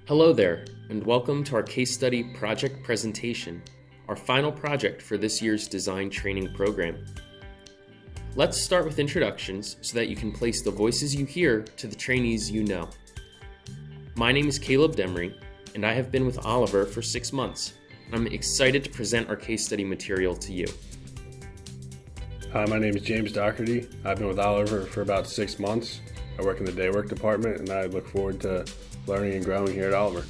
Hello there, and welcome to our case study project presentation, our final project for this year's design training program. Let's start with introductions so that you can place the voices you hear to the trainees you know. My name is Caleb Demery, and I have been with Oliver for 6 months, and I'm excited to present our case study material to you. Hi, my name is James Doherty. I've been with Oliver for about 6 months. I work in the day work department, and I look forward to learning and growing here at Oliver.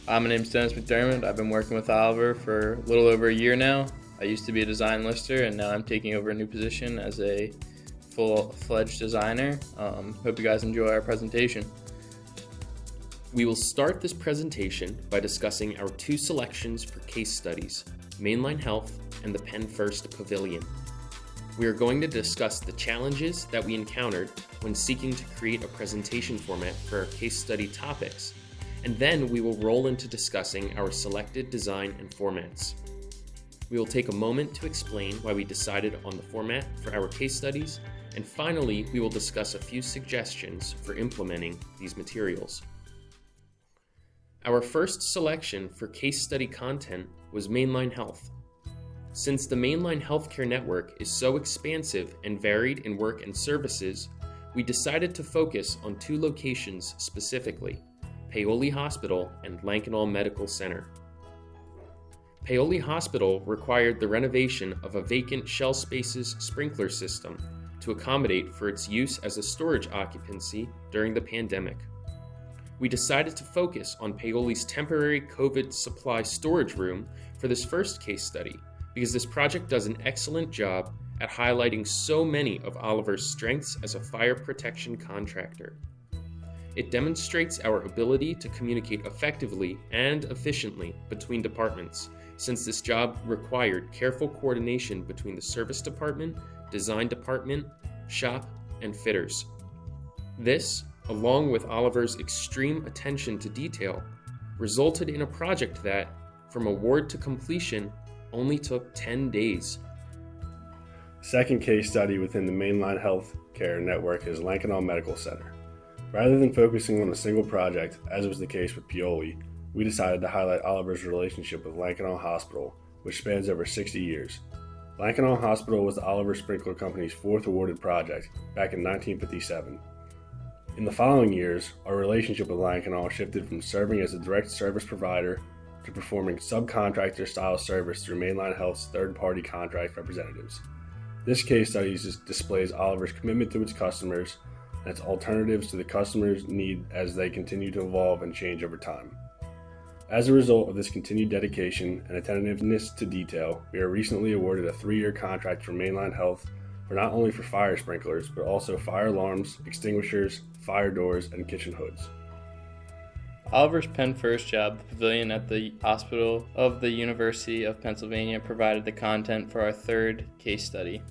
My name's Dennis McDermott. I've been working with Oliver for a little over a year now. I used to be a design lister, and now I'm taking over a new position as a full-fledged designer. Hope you guys enjoy our presentation. We will start this presentation by discussing our 2 selections for case studies, Mainline Health and the Penn First Pavilion. We are going to discuss the challenges that we encountered when seeking to create a presentation format for our case study topics, and then we will roll into discussing our selected design and formats. We will take a moment to explain why we decided on the format for our case studies, and finally, we will discuss a few suggestions for implementing these materials. Our first selection for case study content was Mainline Health. Since the Mainline Healthcare Network is so expansive and varied in work and services, we decided to focus on 2 locations specifically, Paoli Hospital and Lankenau Medical Center. Paoli Hospital required the renovation of a vacant shell spaces sprinkler system to accommodate for its use as a storage occupancy during the pandemic. We decided to focus on Paoli's temporary COVID supply storage room for this first case study, because this project does an excellent job at highlighting so many of Oliver's strengths as a fire protection contractor. It demonstrates our ability to communicate effectively and efficiently between departments, since this job required careful coordination between the service department, design department, shop, and fitters. This, along with Oliver's extreme attention to detail, resulted in a project that, from award to completion, only took 10 days. The second case study within the Mainline Healthcare Network is Lankenau Medical Center. Rather than focusing on a single project, as was the case with Paoli, we decided to highlight Oliver's relationship with Lankenau Hospital, which spans over 60 years. Lankenau Hospital was the Oliver Sprinkler Company's 4th awarded project back in 1957. In the following years, our relationship with Lankenau shifted from serving as a direct service provider to performing subcontractor-style service through Mainline Health's third-party contract representatives. This case study displays Oliver's commitment to its customers and its alternatives to the customers' need as they continue to evolve and change over time. As a result of this continued dedication and attentiveness to detail, we are recently awarded a 3-year contract from Mainline Health for not only for fire sprinklers, but also fire alarms, extinguishers, fire doors, and kitchen hoods. Oliver's Penn First job, the pavilion at the Hospital of the University of Pennsylvania, provided the content for our 3rd case study.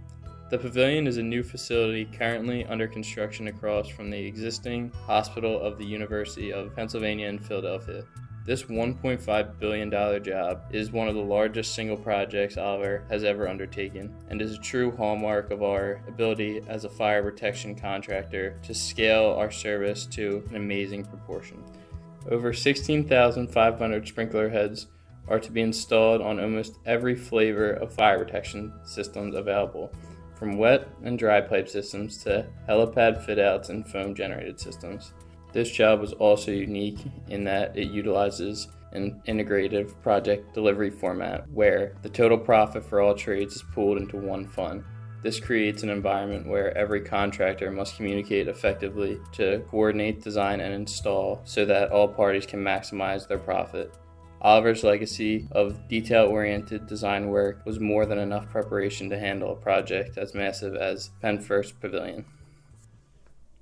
The pavilion is a new facility currently under construction across from the existing Hospital of the University of Pennsylvania in Philadelphia. This $1.5 billion job is one of the largest single projects Oliver has ever undertaken, and is a true hallmark of our ability as a fire protection contractor to scale our service to an amazing proportion. Over 16,500 sprinkler heads are to be installed on almost every flavor of fire protection systems available, from wet and dry pipe systems to helipad fit-outs and foam-generated systems. This job was also unique in that it utilizes an integrative project delivery format where the total profit for all trades is pooled into one fund. This creates an environment where every contractor must communicate effectively to coordinate, design, and install so that all parties can maximize their profit. Oliver's legacy of detail-oriented design work was more than enough preparation to handle a project as massive as Penn First Pavilion.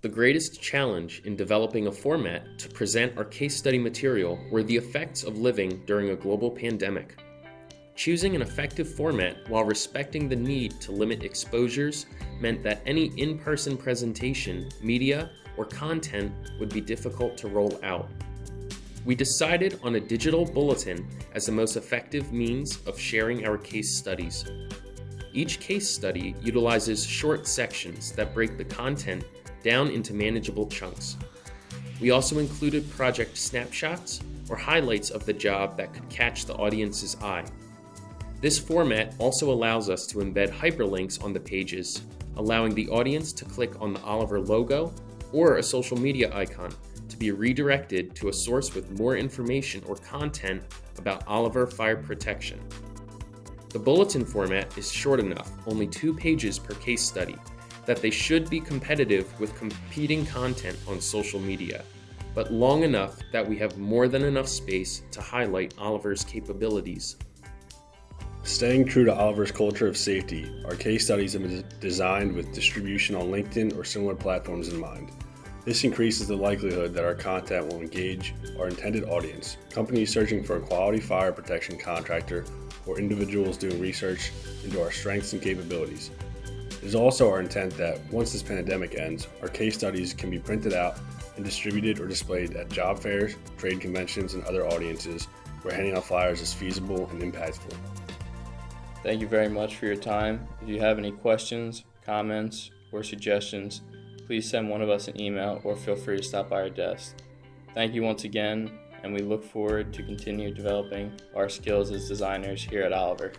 The greatest challenge in developing a format to present our case study material were the effects of living during a global pandemic. Choosing an effective format while respecting the need to limit exposures meant that any in-person presentation, media, or content would be difficult to roll out. We decided on a digital bulletin as the most effective means of sharing our case studies. Each case study utilizes short sections that break the content down into manageable chunks. We also included project snapshots or highlights of the job that could catch the audience's eye. This format also allows us to embed hyperlinks on the pages, allowing the audience to click on the Oliver logo or a social media icon to be redirected to a source with more information or content about Oliver fire protection. The bulletin format is short enough, only 2 pages per case study, that they should be competitive with competing content on social media, but long enough that we have more than enough space to highlight Oliver's capabilities. Staying true to Oliver's culture of safety, our case studies have been designed with distribution on LinkedIn or similar platforms in mind. This increases the likelihood that our content will engage our intended audience, companies searching for a quality fire protection contractor, or individuals doing research into our strengths and capabilities. It is also our intent that once this pandemic ends, our case studies can be printed out and distributed or displayed at job fairs, trade conventions, and other audiences where handing out flyers is feasible and impactful. Thank you very much for your time. If you have any questions, comments, or suggestions, please send one of us an email or feel free to stop by our desk. Thank you once again, and we look forward to continue developing our skills as designers here at Oliver.